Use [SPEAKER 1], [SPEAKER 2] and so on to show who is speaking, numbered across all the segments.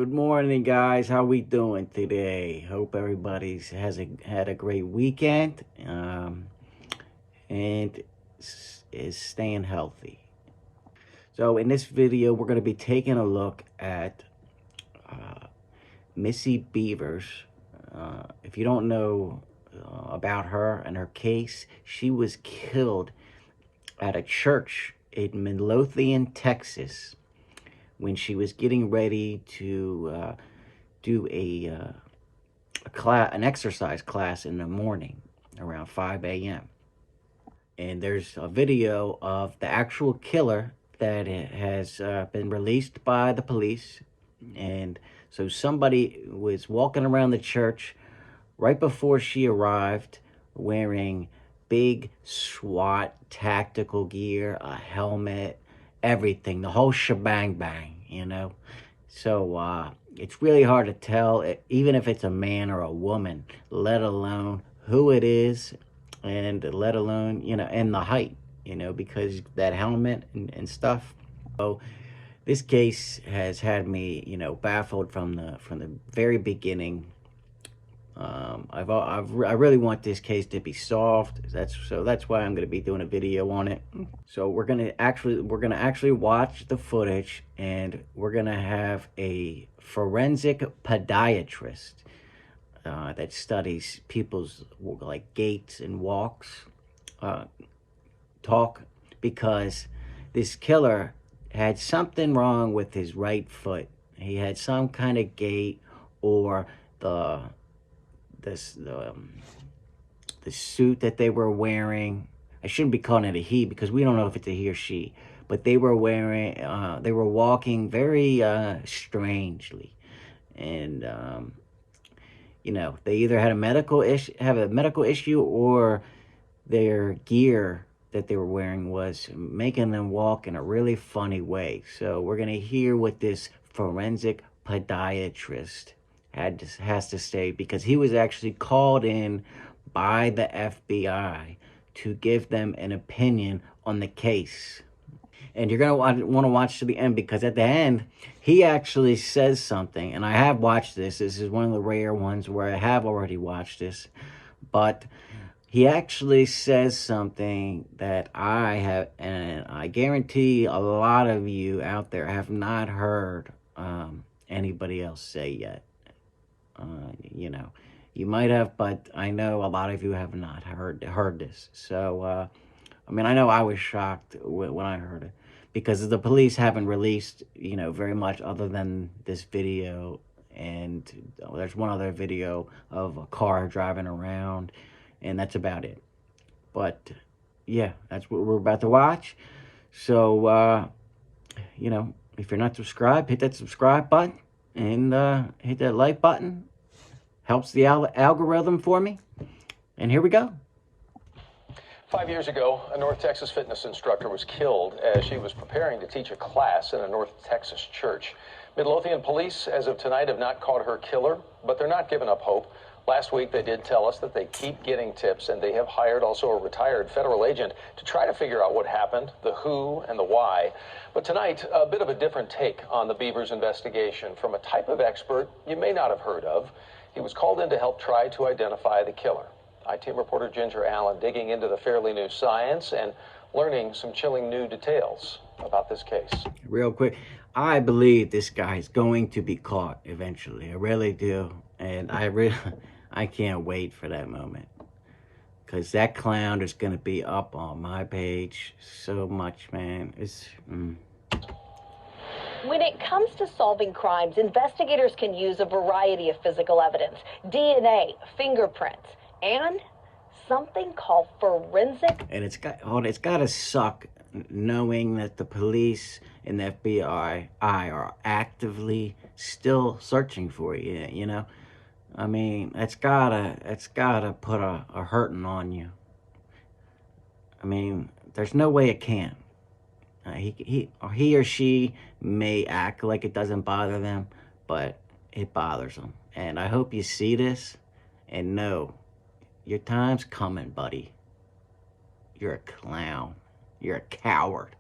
[SPEAKER 1] Good morning, guys. How we doing today? Hope everybody's had a great weekend, and is staying healthy. So in this video, we're going to be taking a look at Missy Bevers. If you don't know about her and her case, she was killed at a church in Midlothian, Texas, when she was getting ready to do an exercise class in the morning around 5 a.m. And there's a video of the actual killer that has been released by the police. And so somebody was walking around the church right before she arrived wearing big SWAT tactical gear, a helmet, everything, the whole shebang bang, So it's really hard to tell, even if it's a man or a woman, let alone who it is, and let alone, and the height, because that helmet and stuff. So this case has had me, baffled from the very beginning. I really want this case to be solved. That's why I'm going to be doing a video on it. So we're gonna actually watch the footage, and we're gonna have a forensic podiatrist that studies people's gaits and walks talk, because this killer had something wrong with his right foot. He had some kind of gait, or the suit that they were wearing. I shouldn't be calling it a he, because we don't know if it's a he or she, but they were walking very strangely, and they either had a medical issue, or their gear that they were wearing was making them walk in a really funny way. So we're gonna hear what this forensic podiatrist has to say, because he was actually called in by the FBI to give them an opinion on the case. And you're going to want to watch to the end, because at the end, he actually says something. And I have watched this. This is one of the rare ones where I have already watched this. But he actually says something that I have, and I guarantee a lot of you out there have not heard anybody else say yet. You might have, but I know a lot of you have not heard this. So, I know I was shocked when I heard it, because the police haven't released, very much other than this video. And there's one other video of a car driving around, and that's about it. But yeah, that's what we're about to watch. So, if you're not subscribed, hit that subscribe button, and hit that like button. Helps the algorithm for me. And here we go.
[SPEAKER 2] 5 years ago, a North Texas fitness instructor was killed as she was preparing to teach a class in a North Texas church. Midlothian police, as of tonight, have not caught her killer, but they're not giving up hope. Last week, they did tell us that they keep getting tips, and they have hired also a retired federal agent to try to figure out what happened, the who and the why. But tonight, a bit of a different take on the Bevers investigation from a type of expert you may not have heard of. He was called in to help try to identify the killer. I-Team reporter Ginger Allen digging into the fairly new science and learning some chilling new details about this case.
[SPEAKER 1] Real quick, I believe this guy is going to be caught eventually. I really do. And I can't wait for that moment, because that clown is going to be up on my page so much, man.
[SPEAKER 3] When it comes to solving crimes, investigators can use a variety of physical evidence: DNA, fingerprints, and something called forensic.
[SPEAKER 1] And it's got to suck knowing that the police and the FBI are actively still searching for you. It's gotta put a hurting on you. There's no way it can. He or she may act like it doesn't bother them, but it bothers them. And I hope you see this and know your time's coming, buddy. You're a clown. You're a coward.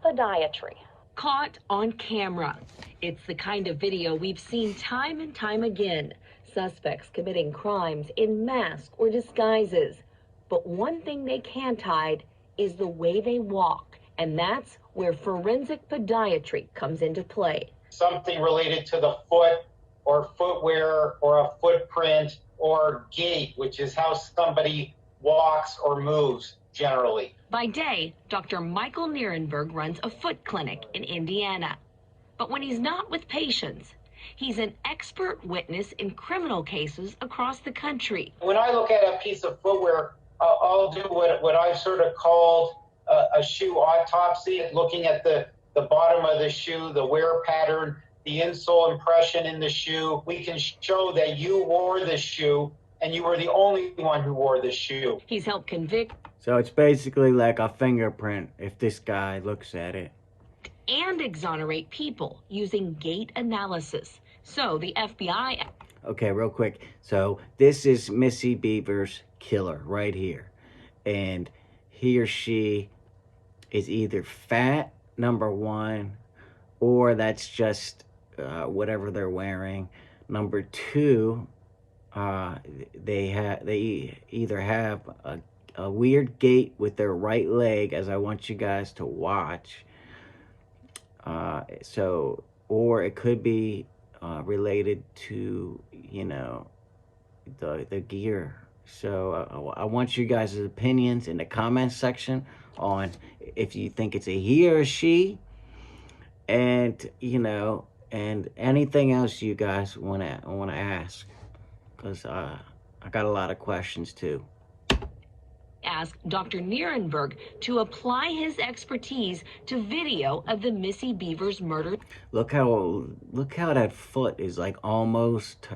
[SPEAKER 3] Podiatry. Caught on camera. It's the kind of video we've seen time and time again. Suspects committing crimes in masks or disguises. But one thing they can't hide is the way they walk. And that's where forensic podiatry comes into play.
[SPEAKER 4] Something related to the foot or footwear or a footprint or gait, which is how somebody walks or moves generally.
[SPEAKER 3] By day, Dr. Michael Nirenberg runs a foot clinic in Indiana. But when he's not with patients, he's an expert witness in criminal cases across the country.
[SPEAKER 4] When I look at a piece of footwear, I'll do what I've sort of called a shoe autopsy, looking at the bottom of the shoe, the wear pattern, the insole impression in the shoe. We can show that you wore the shoe and you were the only one who wore the shoe.
[SPEAKER 3] He's helped convict.
[SPEAKER 1] So it's basically like a fingerprint if this guy looks at it.
[SPEAKER 3] And exonerate people using gait analysis. So the FBI...
[SPEAKER 1] Okay, real quick. So this is Missy Bevers' killer right here. And he or she is either fat, number one, or that's just whatever they're wearing. Number two, they either have a weird gait with their right leg, as I want you guys to watch. Or it could be related to, you know, the gear. So I want you guys' opinions in the comments section on if you think it's a he or a she, and you know, and anything else you guys want to ask, because I got a lot of questions too.
[SPEAKER 3] Asked Dr. Nirenberg to apply his expertise to video of the Missy Bevers murder.
[SPEAKER 1] Look how that foot is like almost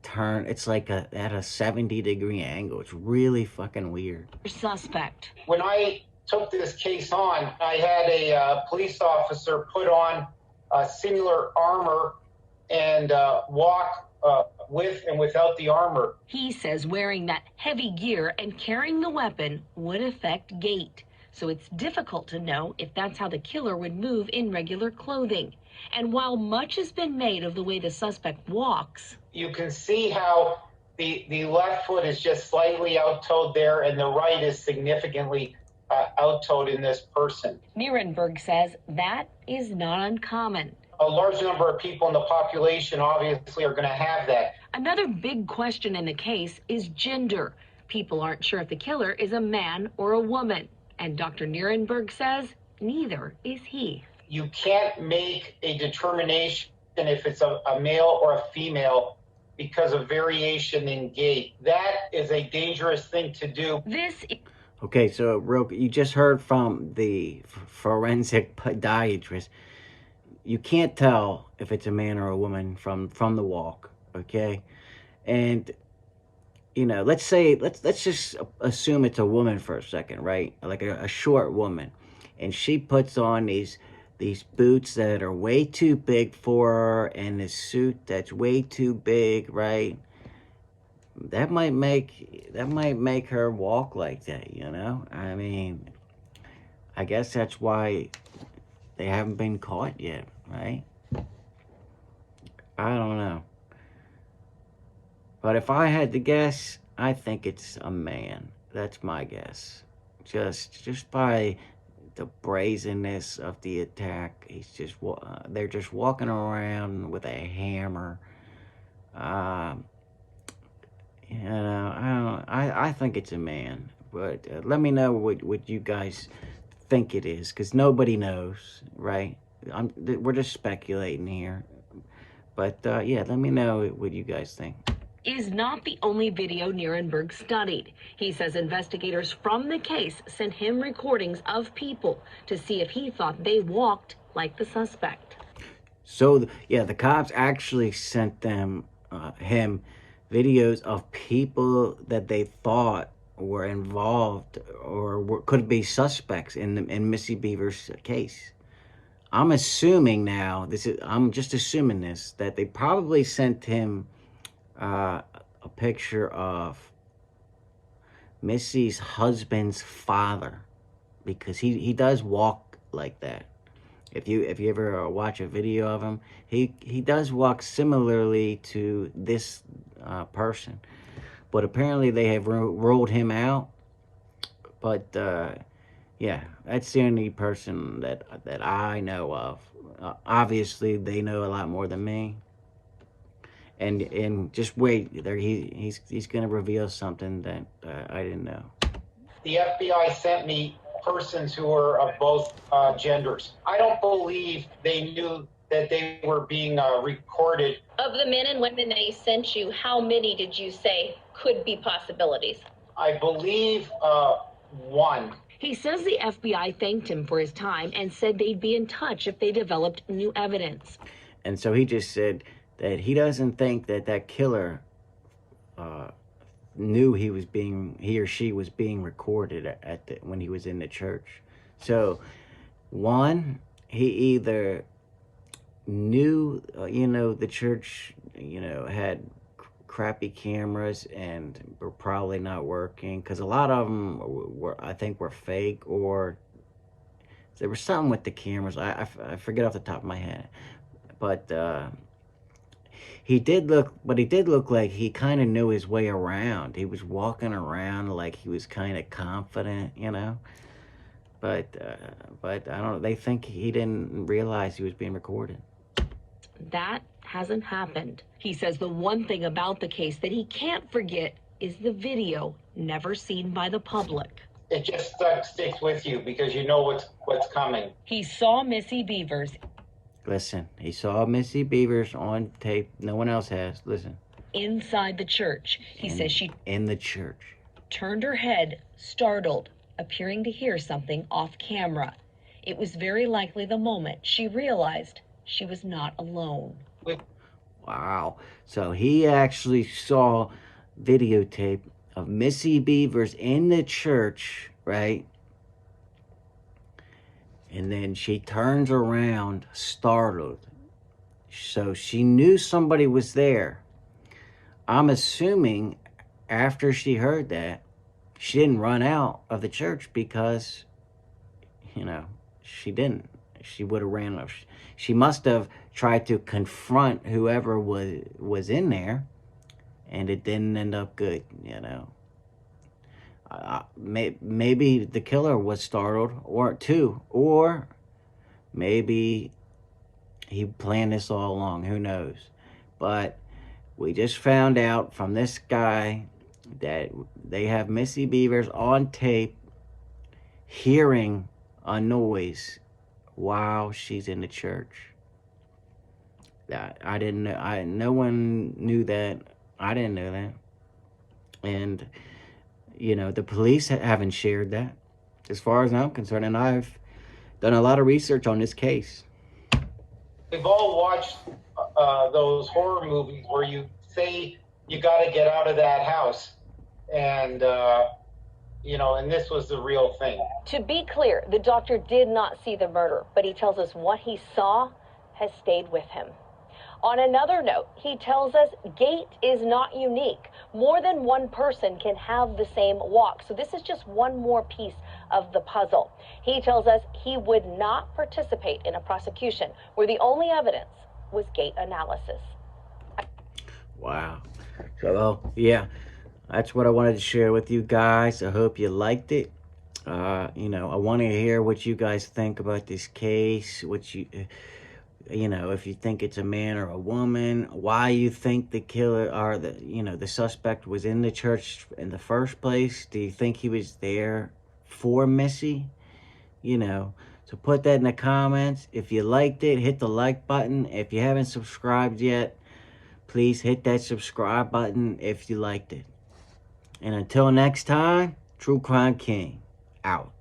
[SPEAKER 1] turned. It's like at a 70-degree angle. It's really fucking weird.
[SPEAKER 3] Suspect.
[SPEAKER 4] When I took this case on, I had a police officer put on similar armor and walk with and without the armor.
[SPEAKER 3] He says wearing that heavy gear and carrying the weapon would affect gait. So it's difficult to know if that's how the killer would move in regular clothing. And while much has been made of the way the suspect walks,
[SPEAKER 4] you can see how the left foot is just slightly out-toed there and the right is significantly out-toed in this person.
[SPEAKER 3] Nirenberg says that is not uncommon.
[SPEAKER 4] A large number of people in the population obviously are going to have that.
[SPEAKER 3] Another big question in the case is gender. People aren't sure if the killer is a man or a woman. And Dr. Nirenberg says neither is he.
[SPEAKER 4] You can't make a determination if it's a male or a female because of variation in gait. That is a dangerous thing to do.
[SPEAKER 1] Okay, so you just heard from the forensic podiatrist. You can't tell if it's a man or a woman from the walk, okay? And you know, let's just assume it's a woman for a second, right? Like a short woman, and she puts on these boots that are way too big for her, and this suit that's way too big, right? That might make her walk like that, you know? I mean, I guess that's why they haven't been caught yet, right? I don't know. But if I had to guess, I think it's a man. That's my guess. Just by the brazenness of the attack, they're just walking around with a hammer. You know, I think it's a man. But let me know what you guys think it is, because nobody knows, right? We're just speculating here. But yeah, let me know what you guys think.
[SPEAKER 3] Is not the only video Nirenberg studied. He says investigators from the case sent him recordings of people to see if he thought they walked like the suspect.
[SPEAKER 1] So, yeah, the cops actually sent him videos of people that they thought were involved or could be suspects in Missy Bevers' case. I'm assuming now, I'm just assuming this, that they probably sent him a picture of Missy's husband's father, because he does walk like that. If you ever watch a video of him, he does walk similarly to this person, but apparently they have ruled him out. But yeah, that's the only person that I know of. Obviously, they know a lot more than me. And just wait, there he's gonna reveal something that I didn't know.
[SPEAKER 4] The FBI sent me persons who are of both genders. I don't believe they knew that they were being recorded.
[SPEAKER 3] Of the men and women they sent you, how many did you say could be possibilities?
[SPEAKER 4] I believe one.
[SPEAKER 3] He says the FBI thanked him for his time and said they'd be in touch if they developed new evidence.
[SPEAKER 1] And so he just said that he doesn't think that killer knew he or she was being recorded when he was in the church. So one, he either knew the church had crappy cameras and were probably not working, because a lot of them were fake, or there was something with the cameras. I forget off the top of my head, but he did look like he kind of knew his way around. He was walking around like he was kind of confident, but I don't know, they think he didn't realize he was being recorded.
[SPEAKER 3] That hasn't happened. He says the one thing about the case that he can't forget is the video never seen by the public.
[SPEAKER 4] It just sticks with you because you know what's coming.
[SPEAKER 3] He saw Missy Bevers.
[SPEAKER 1] Listen, he saw Missy Bevers on tape. No one else has. Listen.
[SPEAKER 3] Inside the church. He says she
[SPEAKER 1] in the church
[SPEAKER 3] turned her head, startled, appearing to hear something off camera. It was very likely the moment she realized she was not alone.
[SPEAKER 1] Wow. So he actually saw videotape of Missy Bevers in the church, right? And then she turns around, startled. So she knew somebody was there. I'm assuming after she heard that, she didn't run out of the church because, she didn't. She would have ran off. She must have tried to confront whoever was in there, and it didn't end up good, Maybe the killer was startled, or maybe he planned this all along. Who knows? But we just found out from this guy that they have Missy Bevers on tape hearing a noise while she's in the church. That I didn't know. No one knew that. I didn't know that. And the police haven't shared that, as far as I'm concerned. And I've done a lot of research on this case.
[SPEAKER 4] We've all watched those horror movies where you say you got to get out of that house, and and this was the real thing.
[SPEAKER 3] To be clear, the doctor did not see the murder, but he tells us what he saw has stayed with him. On another note, he tells us gait is not unique. More than one person can have the same walk. So this is just one more piece of the puzzle. He tells us he would not participate in a prosecution where the only evidence was gait analysis.
[SPEAKER 1] Wow. So, yeah, that's what I wanted to share with you guys. I hope you liked it. I want to hear what you guys think about this case, if you think it's a man or a woman, why you think the killer or the suspect was in the church in the first place. Do you think he was there for Missy? So put that in the comments. If you liked it, hit the like button. If you haven't subscribed yet, please hit that subscribe button if you liked it. And until next time, True Crime King, out.